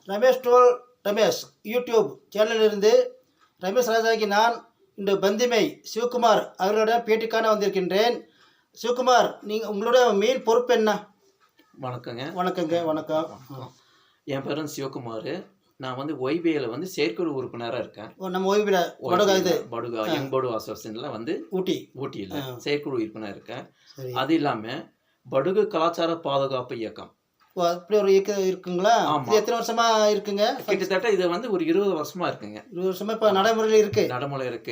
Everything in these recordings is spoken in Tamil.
ரமேஷ் டோல் ரமேஷ் யூடியூப் சேனலிலிருந்து ரமேஷ் ராஜாகி நான் இன்று பந்திமை சிவகுமார் அவர்களிடம் பேட்டிக்கான வந்திருக்கின்றேன். சிவகுமார், நீங்கள் உங்களோட மெயின் பொறுப்பு என்ன? வணக்கங்க. வணக்கம். என் பேரும் சிவகுமார். நான் வந்து ஒய்பிஏல வந்து செயற்குழு உறுப்பினராக இருக்கேன். நம்ம ஒய்பிஏல படுகா யங் படு அசோசியேஷனில் வந்து ஊட்டியில் செயற்குழு உறுப்பினர் இருக்கேன். அது இல்லாமல் படுகு கலாச்சார பாதுகாப்பு இயக்கம் அப்படி ஒரு இயக்கம் இருக்குங்களா? எத்தனை வருஷமா இருக்குங்க? கிட்டத்தட்ட இது வந்து ஒரு 20 வருஷமா இருக்குங்க. 20 வருஷமா இப்போ நடைமுறையில் இருக்கு.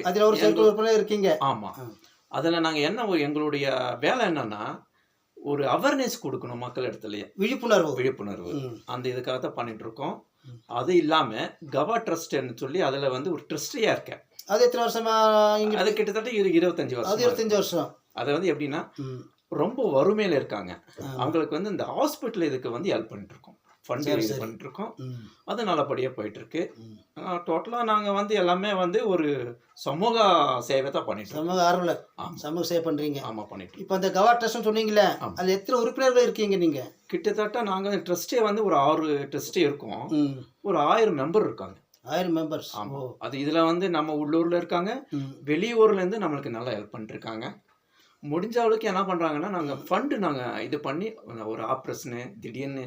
அதில் ஒரு செயற்குழு உறுப்பினர் இருக்கீங்க. ஆமாம். அதில் நாங்கள் என்ன எங்களுடைய வேலை என்னன்னா ஒரு அவேர்னஸ் கொடுக்கணும் மக்கள் இடத்துலயே, விழிப்புணர்வு அந்த இதுக்காக தான் பண்ணிட்டு இருக்கோம். அது இல்லாமல் கவா ட்ரஸ்ட்னு சொல்லி அதில் வந்து ஒரு ட்ரஸ்டியாக இருக்கேன். அது எத்தனை வருஷமா? அது கிட்டத்தட்ட 25 வருஷம். 25 வருஷம். அதை வந்து எப்படின்னா ரொம்ப வறுமையில் இருக்காங்க, அவங்களுக்கு வந்து இந்த ஹாஸ்பிட்டல் இதுக்கு வந்து ஹெல்ப் பண்ணிட்டு இருக்கோம், ஃபண்ட் இது பண்ணிட்டு இருக்கோம். அது நல்லபடியாக போயிட்டு இருக்கு. டோட்டலாக நாங்கள் வந்து எல்லாமே வந்து ஒரு சமூக சேவை தான் பண்ணிட்டு இருக்கோம். சமூக ஆர்வலர், சமூக சேவை பண்ணுறீங்க. ஆமாம், பண்ணிட்டு. இப்போ அந்த கவா ட்ரஸ்ட்னு சொன்னீங்களே, அதில் எத்தனை உறுப்பினர்கள் இருக்கீங்க நீங்கள்? கிட்டத்தட்ட நாங்கள் ட்ரஸ்டே வந்து ஒரு 6 ட்ரஸ்டே இருக்கோம். ஒரு 1000 மெம்பர் இருக்காங்க. 1000 மெம்பர்ஸ். ஆமாம். அது இதில் வந்து நம்ம உள்ளூரில் இருக்காங்க, வெளியூர்லேருந்து நம்மளுக்கு நல்லா ஹெல்ப் பண்ணிட்டுருக்காங்க. முடிஞ்ச அளவுக்கு என்ன பண்ணுறாங்கன்னா நாங்கள் ஃபண்டு நாங்கள் இது பண்ணி ஒரு ஆப்ரேஷனு திடீர்னு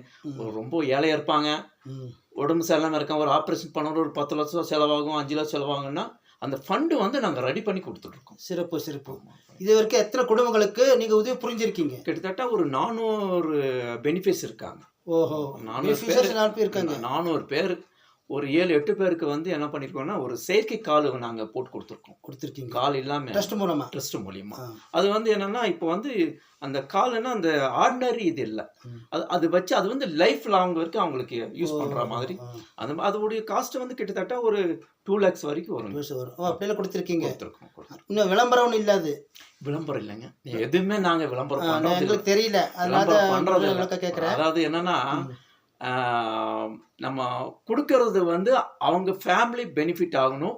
ரொம்ப ஏழையாக இருப்பாங்க, உடம்பு சரியில்லாமல் இருக்காங்க, ஒரு ஆப்ரேஷன் பண்ண ஒரு 10 லட்சம் செலவாகும், 5 லட்சம் செலவாகுன்னா அந்த ஃபண்டு வந்து நாங்கள் ரெடி பண்ணி கொடுத்துட்ருக்கோம். சிறப்பு. இது வரைக்கும் எத்தனை குடும்பங்களுக்கு நீங்கள் உதவி புரிஞ்சிருக்கீங்க? கிட்டத்தட்ட ஒரு 400 பெனிஃபிட்ஸ் இருக்காங்க. 400 பேர். ஒரு 7-8 பேருக்கு வந்து என்ன பண்ணியிருக்கோம்னா ஒரு செயற்கை கால் நாங்கள் போட்டு கொடுத்துருக்கீங்க. கால் இல்லாமல் ட்ரஸ்ட் மூலியமா. அது வந்து என்னன்னா இப்போ வந்து அந்த கால்னா அந்த ஆர்டினரி இது இல்லை, அது வச்சு அது வந்து லைஃப் லாங் வரைக்கும் அவங்களுக்கு யூஸ் பண்ணுற மாதிரி. அந்த அதோடைய காஸ்ட் வந்து கிட்டத்தட்ட ஒரு 2 lakhs வரைக்கும் வரும். அப்படியெல்லாம் கொடுத்துருக்கீங்க. இன்னும் விளம்பரம் இல்லாது? விளம்பரம் இல்லைங்க, எதுவுமே நாங்கள் விளம்பரம் பண்ணுறது தெரியல, பண்ணுறது கேட்குறேன். அதாவது என்னன்னா நம்ம கொடுக்கறது வந்து அவங்க ஃபேமிலி பெனிஃபிட் ஆகணும்,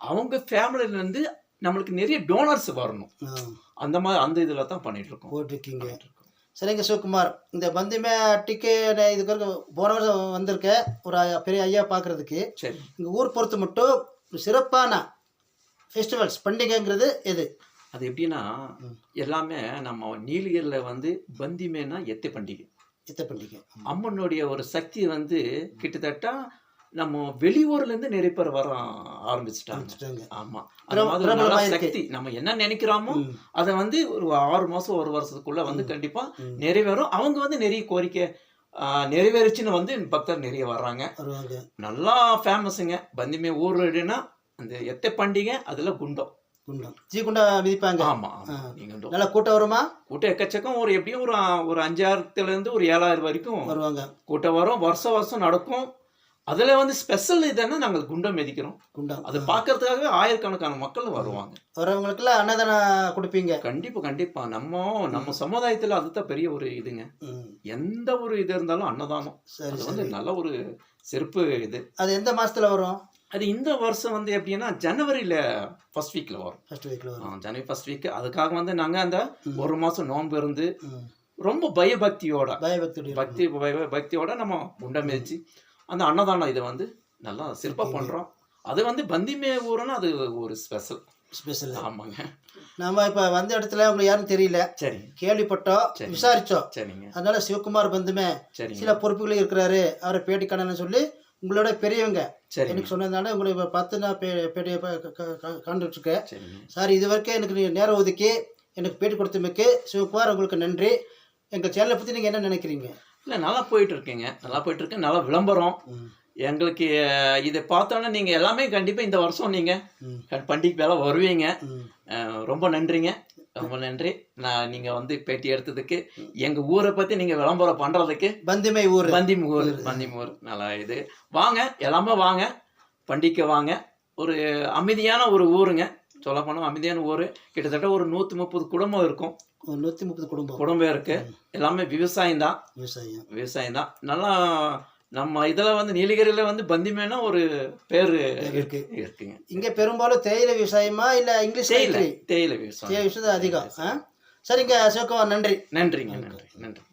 அவங்க ஃபேமிலியிலேருந்து நம்மளுக்கு நிறைய டோனர்ஸ் வரணும், அந்த மாதிரி அந்த இதில் தான் போட்டிருக்கீங்க. சரிங்க சிவகுமார், இந்த பந்திமே அட்டிக்கு இதுக்கு போன வருஷம் வந்திருக்கேன் ஒரு பெரிய ஐயா பார்க்குறதுக்கு. சரி. எங்கள் ஊர் பொறுத்து மட்டும் சிறப்பான ஃபெஸ்டிவல்ஸ் பண்டிகைங்கிறது எது? அது எப்படின்னா எல்லாமே நம்ம நீலகிரியில் வந்து பந்திமேனா எத்தை பண்டிகை. அம்மனுடைய ஒரு சக்தி வந்து கிட்டத்தட்ட நம்ம வெளியூர்லேருந்து நிறைய பேர் வர ஆரம்பிச்சுட்டாங்க. ஆமாம், அந்த மாதிரி சக்தி நம்ம என்ன நினைக்கிறோமோ அதை வந்து ஒரு 6 மாதம் 1 வருஷத்துக்குள்ள வந்து கண்டிப்பாக நிறைவேறும். அவங்க வந்து நிறைய கோரிக்கை நிறைவேறிச்சுன்னு வந்து பக்தர் நிறைய வர்றாங்க. நல்லா ஃபேமஸுங்க பந்திமே ஊருன்னா அந்த எத்தை பண்டிகை. அதில் குண்டம் மிதிப்பாங்க. ஆமா, நல்ல கூட்டம் வருமா? கூட்டம் எக்கச்சக்கம். ஒரு எப்படியும் ஒரு 5000 ஒரு 7000 வரைக்கும் வருவாங்க. கூட்டம் வரும், வருஷம் நடக்கும். அதுல வந்து ஸ்பெஷல் இதுன்னா நாங்கள் குண்டம் மிதிக்கிறோம். அது பார்க்கறதுக்காகவே ஆயிரக்கணக்கான மக்கள் வருவாங்க. வரவங்களுக்கு அன்னதானம் கொடுப்பீங்க? கண்டிப்பா. நம்ம சமுதாயத்துல அதுதான் பெரிய ஒரு இதுங்க. எந்த ஒரு இது இருந்தாலும் அன்னதானம் அது வந்து நல்ல ஒரு சிறப்பு இது. அது எந்த மாசத்துல வரும்? அது இந்த வருஷம் வந்து எப்படின்னா ஜனவரியில் ஃபர்ஸ்ட் வீக்கில் வரும். ஜனவரி ஃபர்ஸ்ட் வீக். அதுக்காக வந்து நாங்கள் அந்த 1 மாதம் நோன்பு இருந்து ரொம்ப பயபக்தியோட நம்ம குண்டை மிதிச்சு அந்த அன்னதானம் இதை வந்து நல்லா சிறப்பாக பண்ணுறோம். அது வந்து பந்திமே ஊருன்னா அது ஒரு ஸ்பெஷல். ஆமாங்க. நம்ம இப்போ வந்த இடத்துல உங்களுக்கு யாரும் தெரியல. சரி. கேள்விப்பட்டோம், விசாரித்தோம். சரிங்க. அதனால சிவகுமார் பந்துமே சில பொறுப்புகளும் இருக்கிறாரு, அவரை பேட்டி காணன்னு சொல்லி உங்களோட பெரியவங்க எனக்கு சொன்னதுனால உங்களை பார்த்து நான் பேட்டியை காண்பிச்சுருக்கேன். சார், இது வரைக்கும் எனக்கு நேரம் ஒதுக்கி எனக்கு பேட்டி கொடுத்தமைக்கு சிவகுமார் உங்களுக்கு நன்றி. எங்கள் சேனலை பற்றி நீங்கள் என்ன நினைக்கிறீங்க? இல்லை, நல்லா போயிட்டுருக்கேங்க. நல்லா விளம்பரம் எங்களுக்கு. இதை பார்த்தோன்னா நீங்கள் எல்லாமே கண்டிப்பாக இந்த வருஷம் நீங்கள் பண்டிகை வேலை வருவீங்க. ரொம்ப நன்றிங்க, ரொம்ப நன்றி. நீங்கள் வந்து பேட்டி எடுத்ததுக்கு, எங்கள் ஊரை பற்றி நீங்கள் விளம்பரம் பண்ணுறதுக்கு. பந்திமை ஊர் நல்லா இது. வாங்க, எல்லாமே வாங்க, பண்டிகை வாங்க. ஒரு அமைதியான ஒரு ஊருங்க, சொல்ல போனால் அமைதியான ஊர். கிட்டத்தட்ட ஒரு 130 குடும்பம் இருக்கும். 130 குடும்பம் இருக்கு. எல்லாமே விவசாயம் தான். நல்லா நம்ம இதில் வந்து நீலகிரியில் வந்து பந்திமேனா ஒரு பேர் இருக்குங்க. இங்கே பெரும்பாலும் தேயிலை விவசாயமா இல்லை இங்கிலீஷ்? தேயிலை விவசாயம் அதிகம். சரிங்க சிவகுமார், நன்றி. நன்றிங்க. நன்றி.